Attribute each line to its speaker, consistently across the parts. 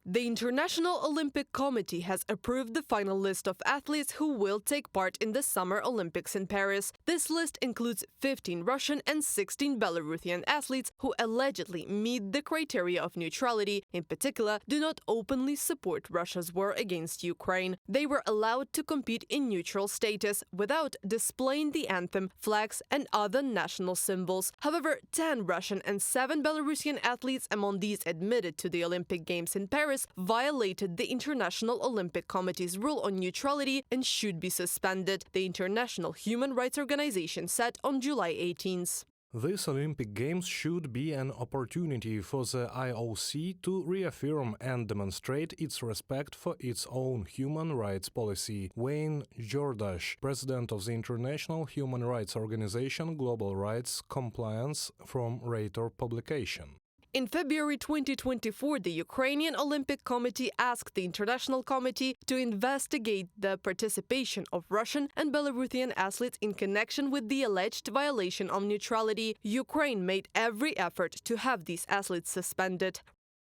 Speaker 1: The International Olympic Committee has approved the final list of athletes who will take part in the Summer Olympics in Paris. This list includes 15 Russian and 16 Belarusian athletes who allegedly meet the criteria of neutrality, in particular, do not openly support Russia's war against Ukraine. They were allowed to compete in neutral status without displaying the anthem, flags, and other national symbols. However, 10 Russian and 7 Belarusian athletes among these admitted to the Olympic Games in Paris violated the International Olympic Committee's rule on neutrality and should be suspended, the International Human Rights Organization said on July 18th.
Speaker 2: These Olympic Games should be an opportunity for the IOC to reaffirm and demonstrate its respect for its own human rights policy. Wayne Jordash, president of the International Human Rights Organization Global Rights Compliance, from Reuters publication.
Speaker 1: In February 2024, the Ukrainian Olympic Committee asked the International Committee to investigate the participation of Russian and Belarusian athletes in connection with the alleged violation of neutrality. Ukraine made every effort to have these athletes suspended.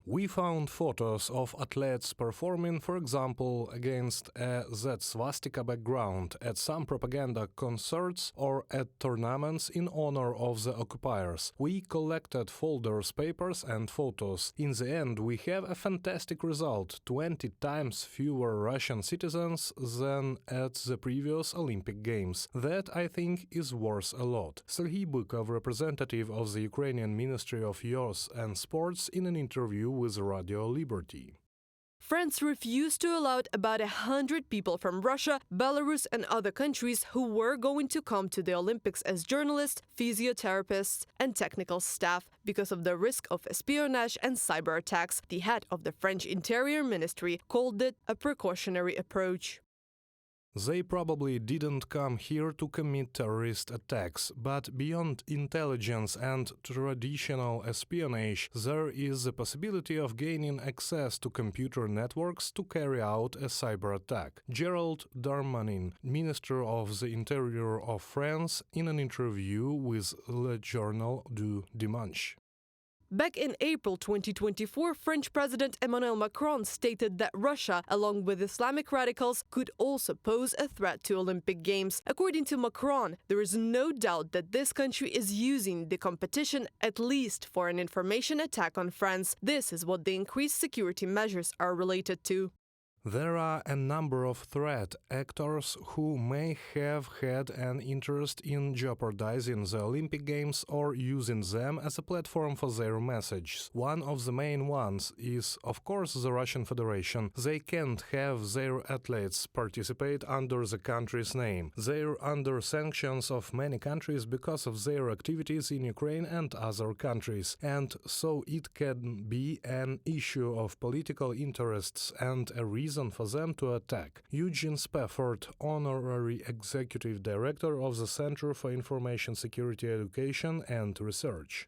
Speaker 2: We found photos of athletes performing, for example, against a Z swastika background at some propaganda concerts or at tournaments in honor of the occupiers. We collected folders, papers and photos. In the end, we have a fantastic result: 20 times fewer Russian citizens than at the previous Olympic Games. That, I think, is worth a lot. Serhiy Bykov, representative of the Ukrainian Ministry of Youth and Sports, in an interview with Radio Liberty.
Speaker 1: France refused to allow about 100 people from Russia, Belarus and other countries who were going to come to the Olympics as journalists, physiotherapists and technical staff because of the risk of espionage and cyber attacks. The head of the French Interior Ministry called it a precautionary approach.
Speaker 2: They probably didn't come here to commit terrorist attacks, but beyond intelligence and traditional espionage, there is the possibility of gaining access to computer networks to carry out a cyber attack. Gérald Darmanin, Minister of the Interior of France, in an interview with Le Journal du Dimanche.
Speaker 1: Back in April 2024, French President Emmanuel Macron stated that Russia, along with Islamic radicals, could also pose a threat to Olympic Games. According to Macron, there is no doubt that this country is using the competition at least for an information attack on France. This is what the increased security measures are related to.
Speaker 2: There are a number of threat actors who may have had an interest in jeopardizing the Olympic Games or using them as a platform for their messages. One of the main ones is, of course, the Russian Federation. They can't have their athletes participate under the country's name. They're under sanctions of many countries because of their activities in Ukraine and other countries, and so it can be an issue of political interests and a reason for them to attack. Eugene Spafford, Honorary Executive Director of the Center for Information Security Education and Research.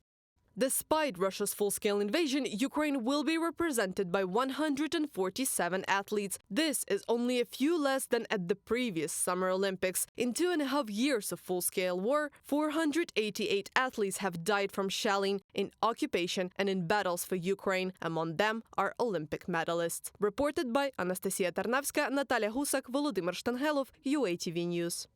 Speaker 1: Despite Russia's full-scale invasion, Ukraine will be represented by 147 athletes. This is only a few less than at the previous Summer Olympics. In 2.5 years of full-scale war, 488 athletes have died from shelling, in occupation and in battles for Ukraine. Among them are Olympic medalists. Reported by Anastasia Tarnavska, Natalia Husak, Volodymyr Shtangelov, UATV News.